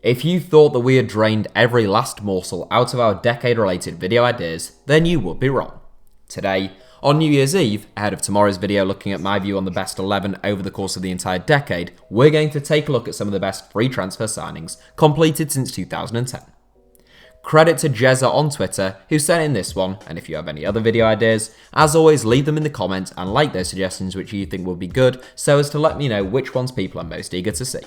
If you thought that we had drained every last morsel out of our decade-related video ideas, then you would be wrong. Today, on New Year's Eve, ahead of tomorrow's video looking at my view on the best 11 over the course of the entire decade, we're going to take a look at some of the best free transfer signings completed since 2010. Credit to Jezza on Twitter who sent in this one, and if you have any other video ideas, as always leave them in the comments and like those suggestions which you think would be good so as to let me know which ones people are most eager to see.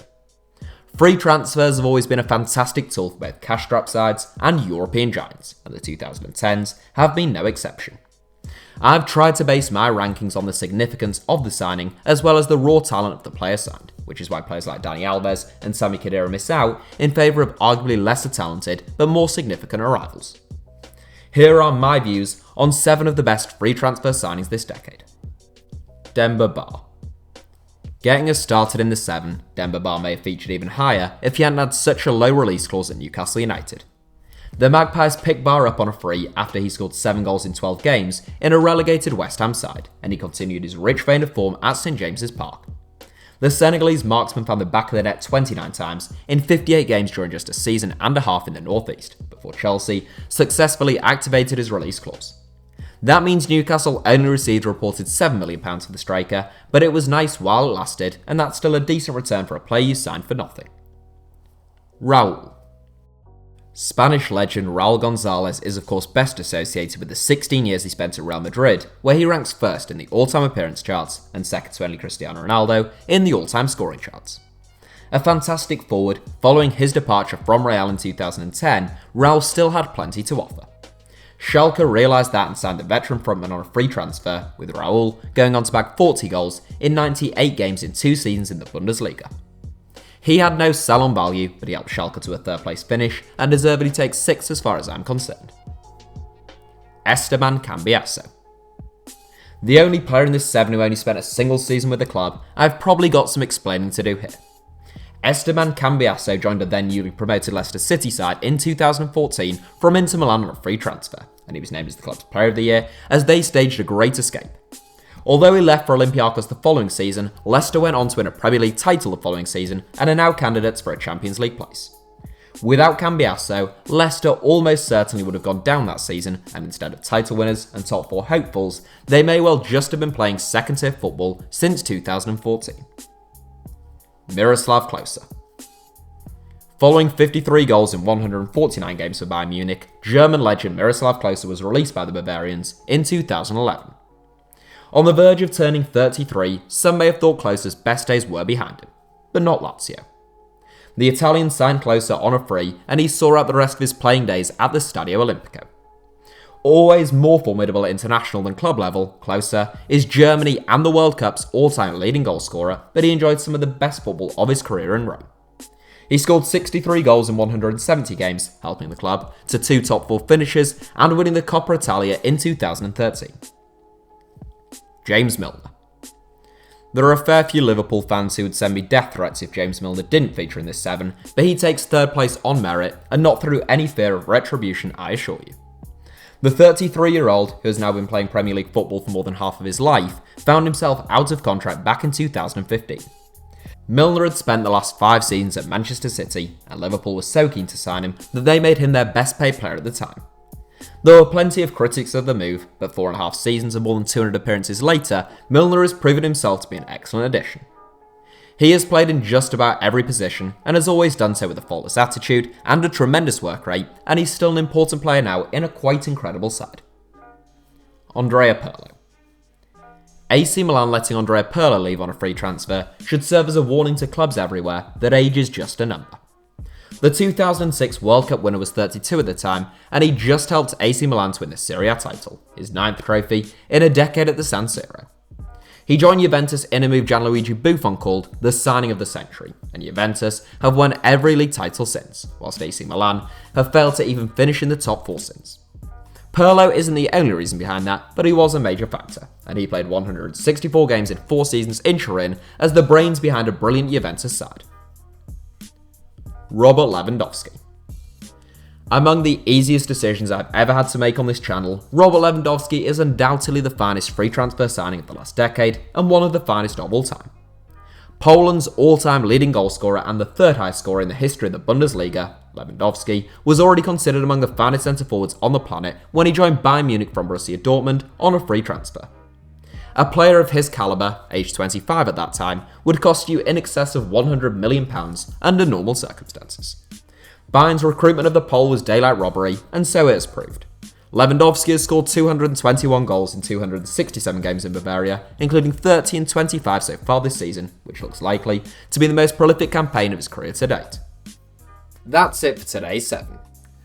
Free transfers have always been a fantastic tool for both cash-strapped sides and European giants, and the 2010s have been no exception. I've tried to base my rankings on the significance of the signing as well as the raw talent of the player signed, which is why players like Dani Alves and Sami Khedira miss out in favour of arguably lesser talented but more significant arrivals. Here are my views on 7 of the best free transfer signings this decade. Demba Ba. Getting us started in the 7, Demba Ba may have featured even higher if he hadn't had such a low release clause at Newcastle United. The Magpies picked Ba up on a free after he scored 7 goals in 12 games in a relegated West Ham side, and he continued his rich vein of form at St James's Park. The Senegalese marksman found the back of the net 29 times in 58 games during just a season and a half in the North East, before Chelsea successfully activated his release clause. That means Newcastle only received a reported £7 million for the striker, but it was nice while it lasted, and that's still a decent return for a player you signed for nothing. Raul. Spanish legend Raul Gonzalez is of course best associated with the 16 years he spent at Real Madrid, where he ranks first in the all-time appearance charts and second to only Cristiano Ronaldo in the all-time scoring charts. A fantastic forward, following his departure from Real in 2010, Raul still had plenty to offer. Schalke realised that and signed the veteran frontman on a free transfer, with Raul going on to bag 40 goals in 98 games in 2 seasons in the Bundesliga. He had no sell-on value, but he helped Schalke to a third-place finish and deservedly takes 6 as far as I'm concerned. Esteban Cambiasso. The only player in this 7 who only spent a single season with the club, I've probably got some explaining to do here. Esteban Cambiasso joined a then newly promoted Leicester City side in 2014 from Inter Milan on a free transfer, and he was named as the club's Player of the Year as they staged a great escape. Although he left for Olympiacos the following season, Leicester went on to win a Premier League title the following season and are now candidates for a Champions League place. Without Cambiasso, Leicester almost certainly would have gone down that season, and instead of title winners and top 4 hopefuls, they may well just have been playing second-tier football since 2014. Miroslav Klose. Following 53 goals in 149 games for Bayern Munich, German legend Miroslav Klose was released by the Bavarians in 2011. On the verge of turning 33, some may have thought Klose's best days were behind him, but not Lazio. The Italian signed Klose on a free, and he saw out the rest of his playing days at the Stadio Olimpico. Always more formidable at international than club level, Klose is Germany and the World Cup's all-time leading goalscorer, but he enjoyed some of the best football of his career in Rome. He scored 63 goals in 170 games, helping the club to 2 top 4 finishes and winning the Coppa Italia in 2013. James Milner. There are a fair few Liverpool fans who would send me death threats if James Milner didn't feature in this 7, but he takes 3rd place on merit and not through any fear of retribution, I assure you. The 33-year-old, who has now been playing Premier League football for more than half of his life, found himself out of contract back in 2015. Milner had spent the last 5 seasons at Manchester City, and Liverpool was so keen to sign him that they made him their best paid player at the time. There were plenty of critics of the move, but 4.5 seasons and more than 200 appearances later, Milner has proven himself to be an excellent addition. He has played in just about every position, and has always done so with a faultless attitude and a tremendous work rate, and he's still an important player now in a quite incredible side. Andrea Pirlo. AC Milan letting Andrea Pirlo leave on a free transfer should serve as a warning to clubs everywhere that age is just a number. The 2006 World Cup winner was 32 at the time, and he just helped AC Milan to win the Serie A title, his 9th trophy in a decade at the San Siro. He joined Juventus in a move Gianluigi Buffon called the signing of the century, and Juventus have won every league title since, whilst AC Milan have failed to even finish in the top 4 since. Pirlo isn't the only reason behind that, but he was a major factor, and he played 164 games in 4 seasons in Turin as the brains behind a brilliant Juventus side. Robert Lewandowski. Among the easiest decisions I've ever had to make on this channel, Robert Lewandowski is undoubtedly the finest free transfer signing of the last decade and one of the finest of all time. Poland's all-time leading goalscorer and the third highest scorer in the history of the Bundesliga, Lobanovsky, was already considered among the finest centre-forwards on the planet when he joined Bayern Munich from Borussia Dortmund on a free transfer. A player of his calibre, aged 25 at that time, would cost you in excess of £100 million under normal circumstances. Bayern's recruitment of the Pole was daylight robbery, and so it has proved. Lewandowski has scored 221 goals in 267 games in Bavaria, including 30 and 25 so far this season, which looks likely to be the most prolific campaign of his career to date. That's it for today's 7.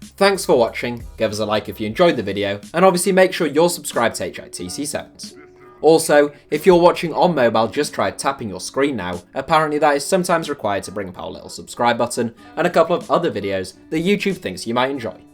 Thanks for watching, give us a like if you enjoyed the video, and obviously make sure you're subscribed to HITC Sevens. Also, if you're watching on mobile, just try tapping your screen now. Apparently that is sometimes required to bring up our little subscribe button and a couple of other videos that YouTube thinks you might enjoy.